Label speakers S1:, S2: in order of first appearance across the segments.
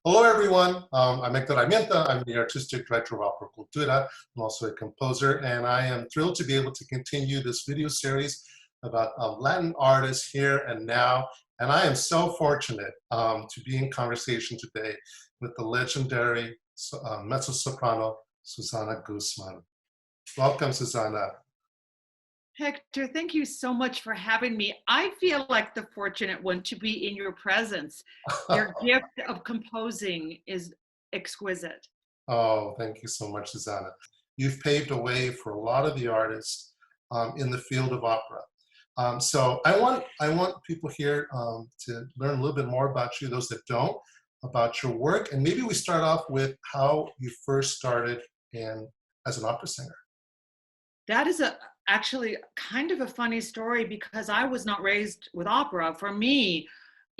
S1: Hello, everyone. I'm Héctor Armienta. I'm the Artistic Director of Opera Cultura. I'm also a composer, and I am thrilled to be able to continue this video series about Latin artists here and now. And I am so fortunate to be in conversation today with the legendary Mezzo Soprano Suzanna Guzman. Welcome, Suzanna.
S2: Hector, thank you so much for having me. I feel like the fortunate one to be in your presence. Your gift of composing is exquisite.
S1: Oh, thank you so much, Suzanna. You've paved a way for a lot of the artists in the field of opera. So I want people here to learn a little bit more about you, those that don't, about your work. And maybe we start off with how you first started as an opera singer.
S2: That is actually kind of a funny story because I was not raised with opera. For me,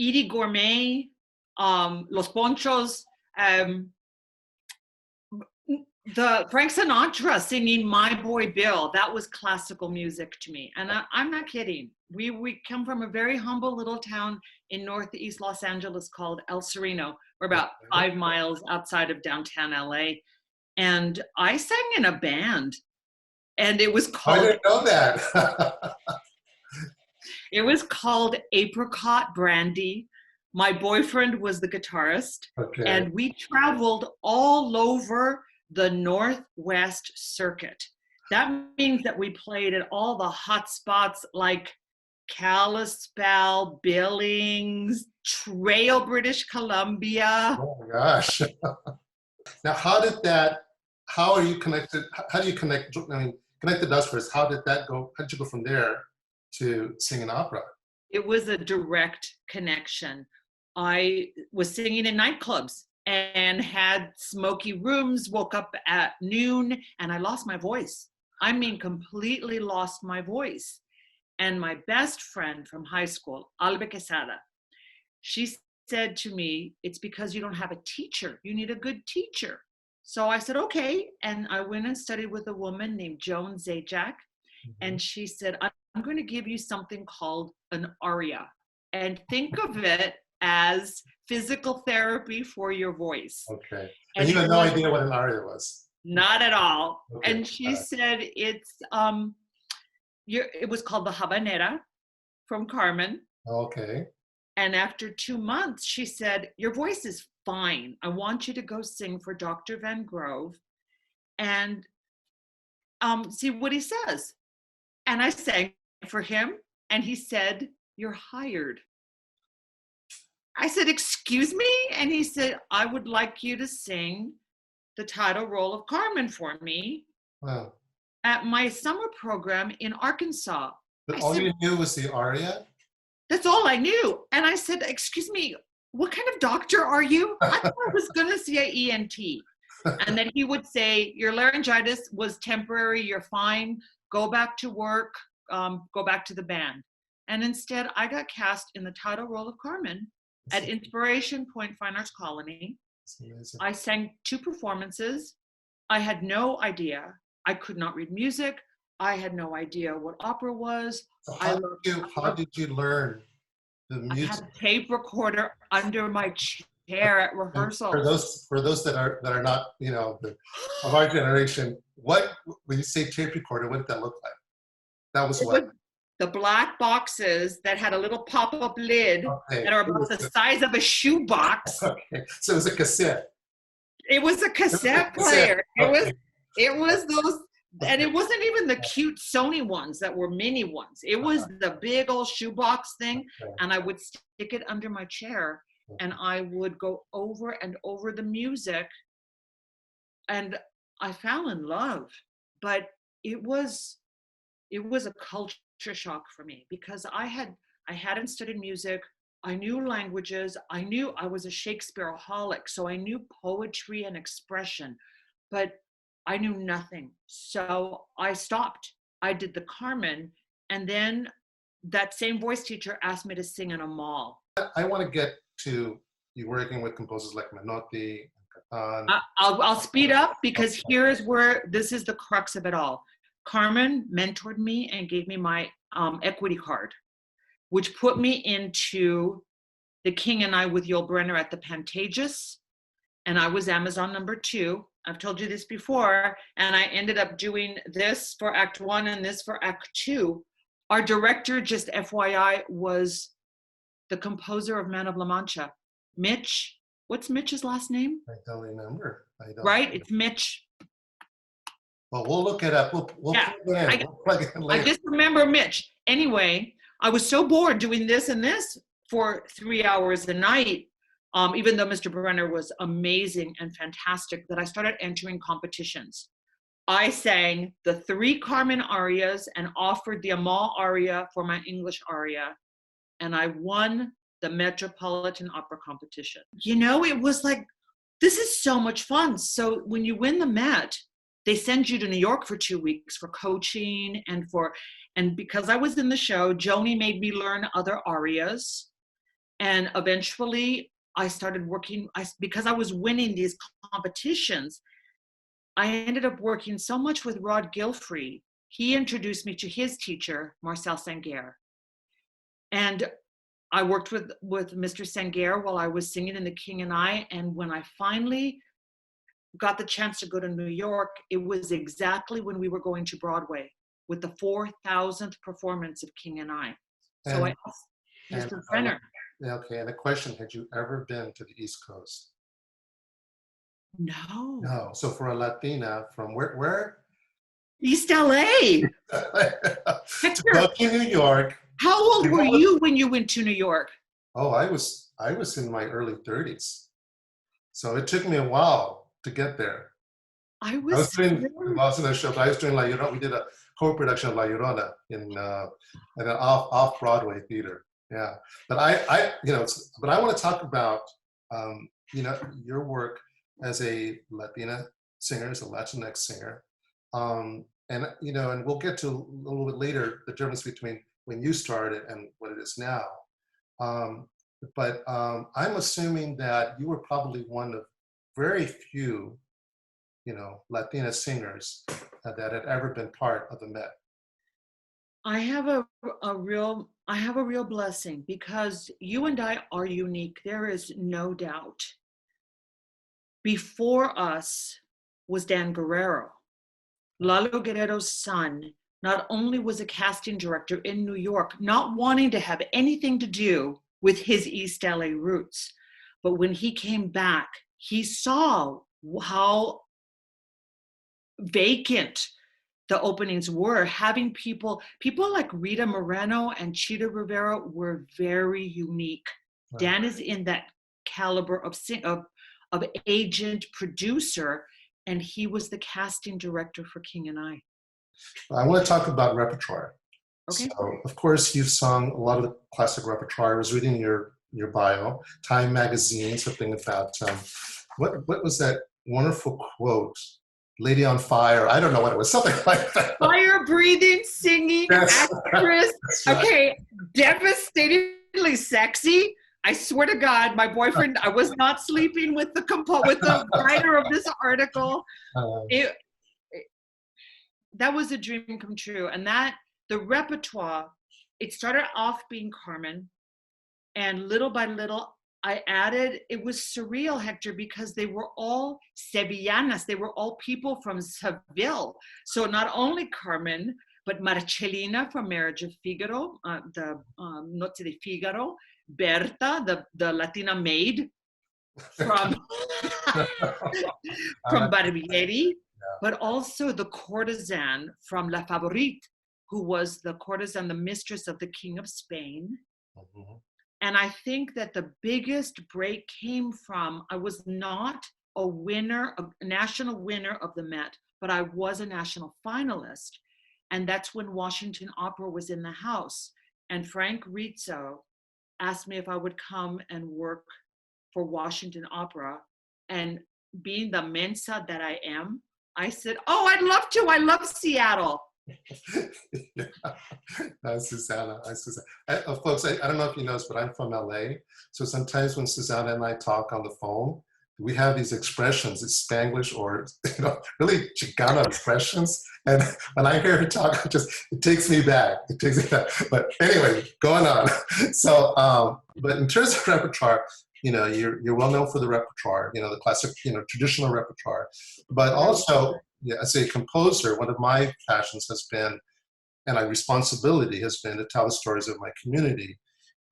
S2: Edie Gourmet, Los Ponchos, the Frank Sinatra singing My Boy Bill, that was classical music to me. And I'm not kidding. We come from a very humble little town in northeast Los Angeles called El Sereno. We're about 5 miles outside of downtown LA. And I sang in a band. And it was called—
S1: I didn't know that.
S2: It was called Apricot Brandy. My boyfriend was the guitarist.
S1: Okay.
S2: And we traveled all over the Northwest Circuit. That means that we played at all the hot spots like Kalispell, Billings, Trail, British Columbia.
S1: Oh my gosh. Now, how are you connected? How do you connect? I mean, connect the dots first. How did that go? How did you go from there to singing opera?
S2: It was a direct connection. I was singing in nightclubs and had smoky rooms, woke up at noon, and I lost my voice. I mean, completely lost my voice. And my best friend from high school, Alba Quesada, she said to me, "It's because you don't have a teacher. You need a good teacher." So I said, okay. And I went and studied with a woman named Joan Zajac. And she said, I'm going to give you something called an aria. And think of it as physical therapy for your voice.
S1: Okay. And you had no idea what an aria was?
S2: Not at all.
S1: Okay.
S2: And she said, it was called the Habanera from Carmen.
S1: Okay.
S2: And after 2 months, she said, your voice is fine. I want you to go sing for Dr. Van Grove and see what he says. And I sang for him and he said, you're hired. I said, excuse me? And he said, I would like you to sing the title role of Carmen for me.
S1: Wow.
S2: At my summer program in Arkansas.
S1: But all you knew was the aria?
S2: That's all I knew. And I said, excuse me, what kind of doctor are you? I thought I was going to see an ENT. And then he would say, your laryngitis was temporary. You're fine. Go back to work. Go back to the band. And instead, I got cast in the title role of Carmen at Inspiration Point Fine Arts Colony. I sang 2 performances. I had no idea. I could not read music. I had no idea what opera was.
S1: So how did you learn the music?
S2: I had a tape recorder under my chair at rehearsal.
S1: For those that are not, of our generation, when you say tape recorder, what did that look like? That was what?
S2: The black boxes that had a little pop-up lid that are about the size of a shoebox.
S1: Okay, so it was a cassette.
S2: It was a cassette player. Okay. It was those. And it wasn't even the cute Sony ones that were mini ones. It was the big old shoebox thing.
S1: Okay.
S2: And I would stick it under my chair and I would go over and over the music. And I fell in love. But it was a culture shock for me because I hadn't studied music. I knew languages. I knew I was a Shakespeareaholic. So I knew poetry and expression. But I knew nothing. So I stopped. I did the Carmen. And then that same voice teacher asked me to sing in a mall.
S1: I want to get to you working with composers like Menotti, Catán.
S2: I'll speed up because here is where this is the crux of it all. Carmen mentored me and gave me my equity card, which put me into The King and I with Yul Brynner at the Pantages, and I was Amazon #2. I've told you this before, and I ended up doing this for Act 1 and this for Act 2. Our director, just FYI, was the composer of Man of La Mancha, Mitch. What's Mitch's last name?
S1: I don't remember.
S2: Right? It's Mitch.
S1: Well, we'll look it up. We'll plug it in later.
S2: I just remember Mitch. Anyway, I was so bored doing this and this for 3 hours a night, even though Mr. Brenner was amazing and fantastic, that I started entering competitions. I sang the 3 Carmen arias and offered the Amal aria for my English aria, and I won the Metropolitan Opera competition. You know, it was like, this is so much fun. So when you win the Met, they send you to New York for 2 weeks for coaching and because I was in the show, Joni made me learn other arias. And eventually I started working, because I was winning these competitions, I ended up working so much with Rod Gilfrey. He introduced me to his teacher, Marcel Sanguer. And I worked with Mr. Sanguer while I was singing in The King and I. And when I finally got the chance to go to New York, it was exactly when we were going to Broadway with the 4,000th performance of King and I. So I asked Mr. Brenner.
S1: Okay, and a question, had you ever been to the East Coast?
S2: No.
S1: No, so for a Latina, from where?
S2: East LA.
S1: To go to New York.
S2: How old were you when you went to New York?
S1: Oh, I was in my early 30s. So it took me a while to get there.
S2: I was
S1: doing a show, but I was doing La Llorona. We did a co-production of La Llorona in an off-Broadway theater. Yeah, but I want to talk about your work as a Latina singer, as a Latinx singer, and we'll get to a little bit later the difference between when you started and what it is now. But I'm assuming that you were probably one of very few, Latina singers that had ever been part of the Met.
S2: I have a real blessing because you and I are unique. There is no doubt. Before us was Dan Guerrero. Lalo Guerrero's son not only was a casting director in New York, not wanting to have anything to do with his East LA roots, but when he came back, he saw how vacant the openings were. Having people like Rita Moreno and Chita Rivera were very unique. Wow. Dan is in that caliber of agent, producer, and he was the casting director for King and I.
S1: I want to talk about repertoire.
S2: Okay.
S1: So, of course, you've sung a lot of the classic repertoire. I was reading your bio, Time magazine, something about, what was that wonderful quote? Lady on Fire. I don't know what it was, something like that.
S2: Fire-breathing, singing actress. Right. Okay, devastatingly sexy. I swear to God, my boyfriend, I was not sleeping with the writer of this article. That was a dream come true. And the repertoire, it started off being Carmen, and little by little, I added, it was surreal, Hector, because they were all Sevillanas. They were all people from Seville. So not only Carmen, but Marcellina from Marriage of Figaro, the Noche de Figaro, Berta, the Latina maid from Barbieri, but also the courtesan from La Favorite, who was the courtesan, the mistress of the King of Spain. Mm-hmm. And I think that the biggest break came from, I was not a national winner of the Met, but I was a national finalist. And that's when Washington Opera was in the house. And Frank Rizzo asked me if I would come and work for Washington Opera. And being the mensa that I am, I said, oh, I'd love to. I love Seattle.
S1: Yeah. Suzanna. Folks, I don't know if you noticed, but I'm from LA. So sometimes when Suzanna and I talk on the phone, we have these expressions, it's Spanglish or really Chicana expressions. And when I hear her talk, it takes me back. But anyway, going on. So, but in terms of repertoire, you're well known for the repertoire, the classic, traditional repertoire, but also, as a composer, one of my passions has been, and my responsibility has been, to tell the stories of my community.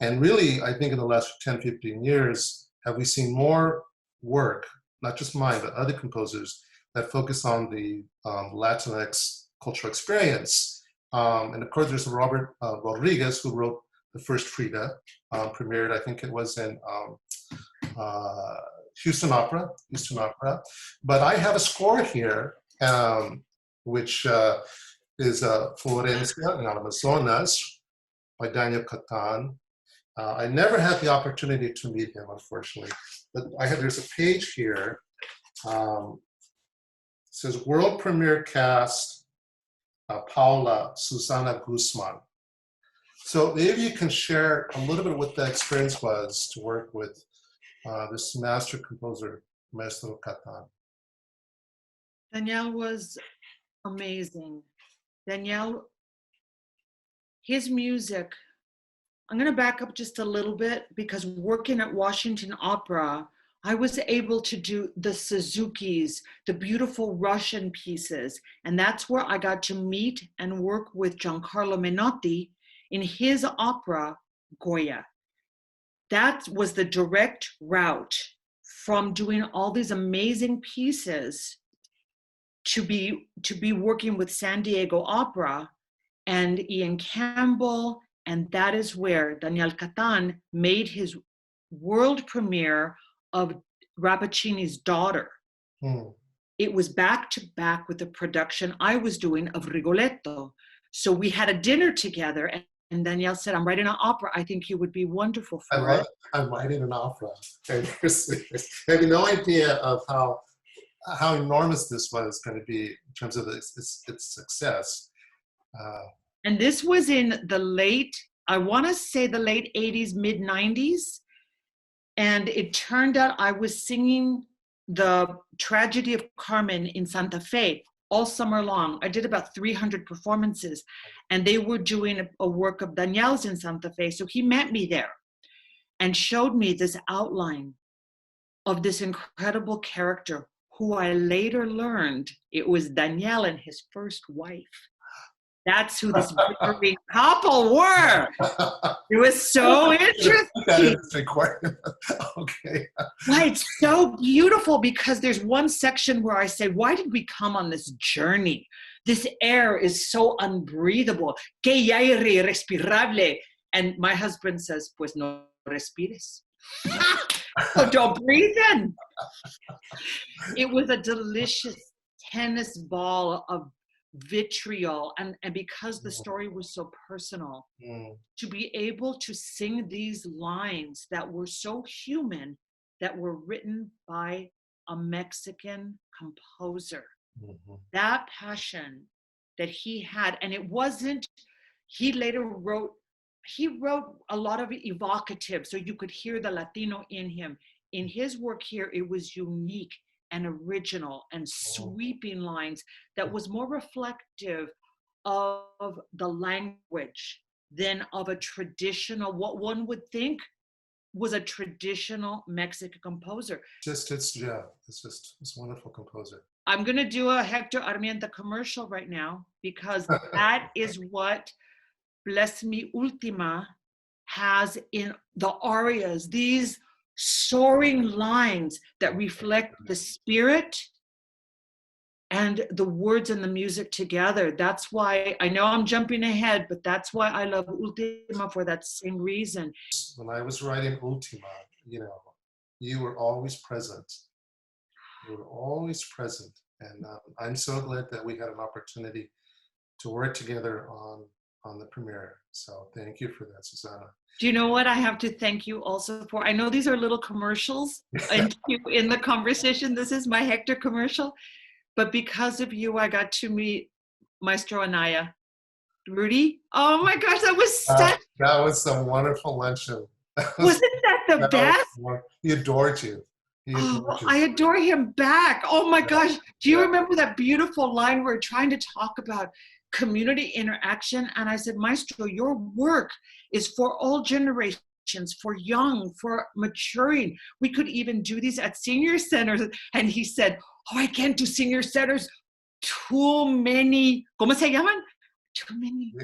S1: And really, I think in the last 10, 15 years, have we seen more work, not just mine, but other composers, that focus on the Latinx cultural experience. And of course, there's Robert Rodriguez, who wrote the first Frida, premiered, I think it was in Houston Opera. But I have a score here, which is Florencia in Amazonas by Daniél Catán. I never had the opportunity to meet him, unfortunately, but there's a page here. It says world premiere cast, Paula Suzanna Guzman. So maybe you can share a little bit of what the experience was to work with this master composer, Maestro Catán.
S2: Daniél was amazing. Daniél, his music, I'm going to back up just a little bit, because working at Washington Opera, I was able to do the Suzuki's, the beautiful Russian pieces. And that's where I got to meet and work with Carlo Menotti in his opera, Goya. That was the direct route from doing all these amazing pieces to be working with San Diego Opera and Ian Campbell. And that is where Daniél Catán made his world premiere of Rappaccini's Daughter. It was back to back with the production I was doing of Rigoletto. So we had a dinner together, and Daniél said, I'm writing an opera. I think you would be wonderful for it.
S1: I'm writing an opera. I have no idea of how enormous this was going to be in terms of its success.
S2: And this was in the late, I want to say the late 80s, mid 90s. And it turned out I was singing the Tragedy of Carmen in Santa Fe all summer long. I did about 300 performances, and they were doing a work of Daniél's in Santa Fe. So he met me there and showed me this outline of this incredible character, who I later learned it was Daniél and his first wife. That's who this very couple were. It was so interesting.
S1: That is required. Okay.
S2: Why, it's so beautiful, because there's one section where I say, why did we come on this journey? This air is so unbreathable. Que aire respirable. And my husband says, pues no respires. So don't breathe in. It was a delicious tennis ball of vitriol, and because the story was so personal, to be able to sing these lines that were so human, that were written by a Mexican composer, that passion that he had. And it wasn't, he wrote a lot of evocative, so you could hear the Latino in him. In his work here, it was unique and original and sweeping lines that was more reflective of the language than of a traditional, what one would think was a traditional Mexican composer.
S1: It's a wonderful composer.
S2: I'm going to do a Héctor Armienta commercial right now, because that is what Bless Me Ultima has in the arias, these soaring lines that reflect the spirit and the words and the music together. That's why, I know I'm jumping ahead, but that's why I love Ultima, for that same reason.
S1: When I was writing Ultima, you were always present. You were always present. And I'm so glad that we had an opportunity to work together on the premiere. So thank you for that, Suzanna.
S2: Do you know what I have to thank you also for? I know these are little commercials in the conversation. This is my Héctor commercial. But because of you, I got to meet Maestro Anaya. Rudy, oh my gosh, that was such...
S1: that was a wonderful luncheon.
S2: Wasn't that the best?
S1: He adored you.
S2: I adore him back. Oh my gosh. Do you remember that beautiful line where we're trying to talk about community interaction? And I said, Maestro, your work is for all generations. auditions for young, for maturing. We could even do these at senior centers. And he said, oh, I can't do senior centers. Too many, ¿cómo se llaman? Too many.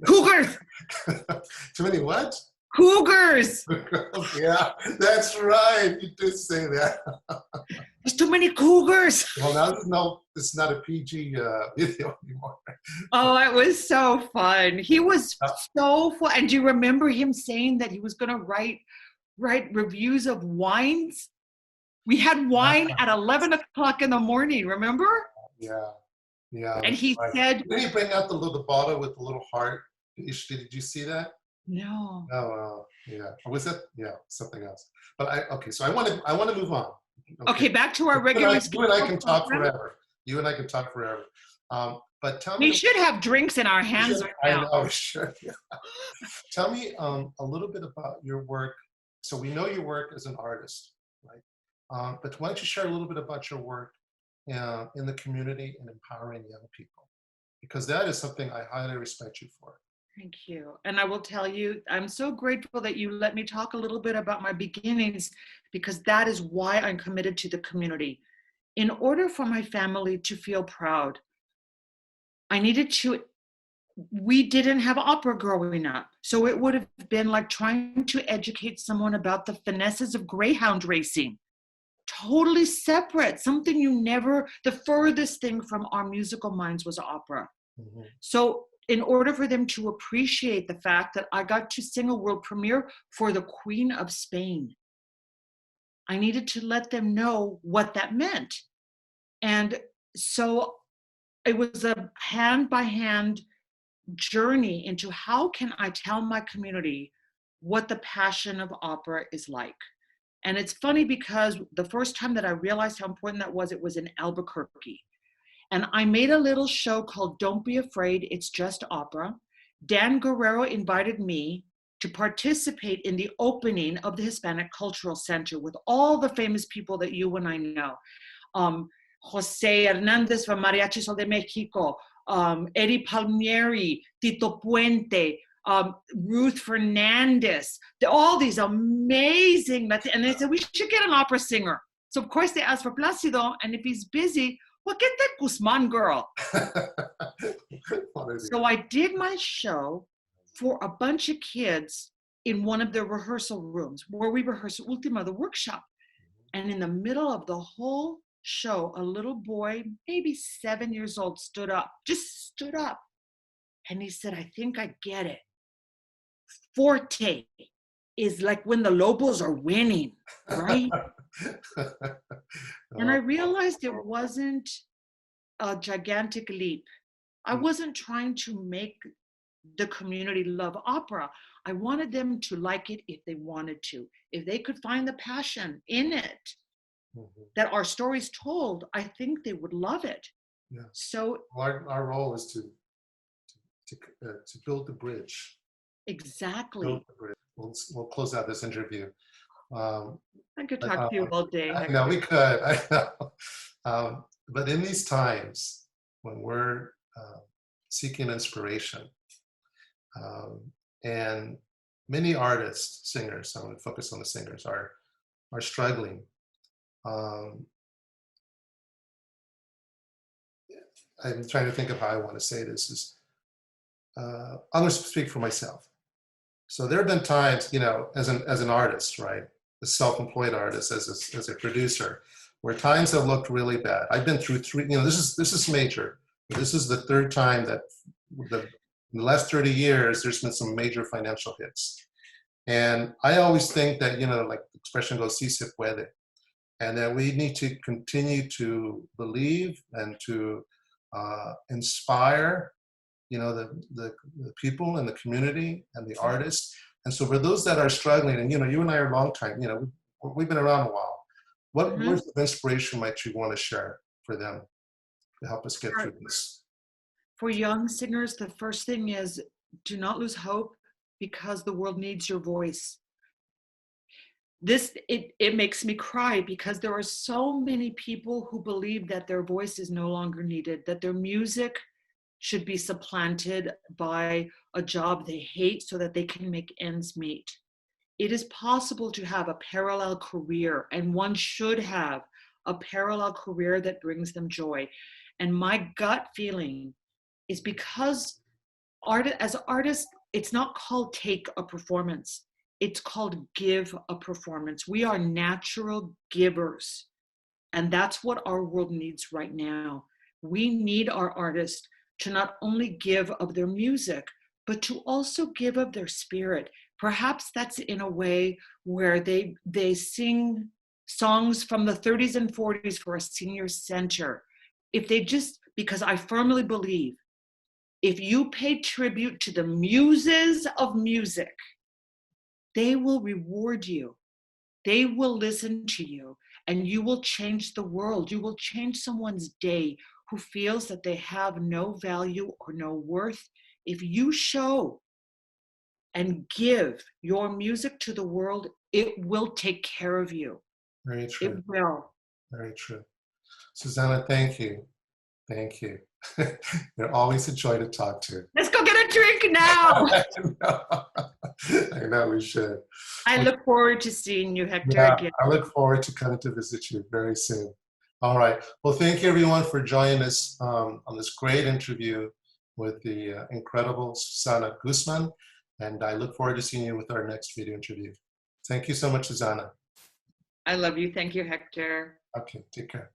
S2: Cougars.
S1: Too many what?
S2: Cougars.
S1: Yeah, that's right. You did say that.
S2: There's too many cougars.
S1: Well, now it's not a PG video anymore.
S2: Oh, it was so fun. He was so fun. And do you remember him saying that he was going to write reviews of wines? We had wine at 11 o'clock in the morning, remember?
S1: Yeah, yeah.
S2: And he said...
S1: Did he bring out the bottle with the little heart? Did you see that?
S2: No.
S1: Oh, yeah. Or was that? Yeah, something else. But so I want to move on.
S2: Okay, back to our regular...
S1: You and I can talk forever. You and I can talk forever. But tell me...
S2: We should have drinks in our hands right now.
S1: I know, sure. Yeah. Tell me a little bit about your work. So we know you work as an artist, right? But why don't you share a little bit about your work in the community and empowering young people? Because that is something I highly respect you for.
S2: Thank you. And I will tell you, I'm so grateful that you let me talk a little bit about my beginnings, because that is why I'm committed to the community. In order for my family to feel proud, we didn't have opera growing up. So it would have been like trying to educate someone about the finesses of greyhound racing. Totally separate, something the furthest thing from our musical minds was opera. Mm-hmm. So in order for them to appreciate the fact that I got to sing a world premiere for the Queen of Spain, I needed to let them know what that meant. And so it was a hand-by-hand journey into how can I tell my community what the passion of opera is like. And it's funny because the first time that I realized how important that was, it was in Albuquerque. And I made a little show called Don't Be Afraid, It's Just Opera. Dan Guerrero invited me to participate in the opening of the Hispanic Cultural Center with all the famous people that you and I know. Jose Hernandez from Mariachi Sol de Mexico, Eddie Palmieri, Tito Puente, Ruth Fernandez, all these amazing, and they said, we should get an opera singer. So of course they asked for Placido, and if he's busy, well, get that Guzman girl. So I did my show for a bunch of kids in one of their rehearsal rooms where we rehearsed Ultima, the workshop. And in the middle of the whole show, a little boy, maybe 7 years old, just stood up. And he said, I think I get it. Forte is like when the Lobos are winning, right? And I realized it wasn't a gigantic leap. I wasn't trying to make the community love opera. I wanted them to like it if they wanted to. If they could find the passion in it, that our stories told, I think they would love it.
S1: Yeah.
S2: So
S1: our role is to build the bridge.
S2: Exactly.
S1: Build the bridge. We'll close out this interview.
S2: I could talk to you all day.
S1: I know we could. I know. But in these times when we're seeking inspiration, and many artists, singers, I'm going to focus on the singers, are struggling. I'm trying to think of how I want to say this. I'm going to speak for myself. So there have been times, as an artist, right, a self-employed artist, as a producer, where times have looked really bad. I've been through three. This is major. This is the third time that in the last 30 years there's been some major financial hits, and I always think that like the expression goes, "Si se puede," and that we need to continue to believe and to inspire. The people in the community and the artists. And so for those that are struggling, and you and I are a long time, we've been around a while. What words of inspiration might you want to share for them to help us get through this?
S2: For young singers, the first thing is do not lose hope, because the world needs your voice. It makes me cry, because there are so many people who believe that their voice is no longer needed, that their music should be supplanted by a job they hate so that they can make ends meet. It is possible to have a parallel career, and one should have a parallel career that brings them joy. And my gut feeling is because as artists, it's not called take a performance. It's called give a performance. We are natural givers. And that's what our world needs right now. We need our artists to not only give of their music, but to also give of their spirit. Perhaps that's in a way where they sing songs from the 30s and 40s for a senior center. If they just, because I firmly believe, if you pay tribute to the muses of music, they will reward you. They will listen to you, and you will change the world. You will change someone's day who feels that they have no value or no worth. If you show and give your music to the world, it will take care of you.
S1: Very true.
S2: It will.
S1: Very true. Suzanna, thank you. Thank you. You're always a joy to talk to.
S2: Let's go get a drink now.
S1: I know we should.
S2: I look forward to seeing you, Hector, again.
S1: I look forward to coming to visit you very soon. All right. Well, thank you, everyone, for joining us on this great interview with the incredible Suzanna Guzman. And I look forward to seeing you with our next video interview. Thank you so much, Suzanna.
S2: I love you. Thank you, Hector.
S1: Okay, take care.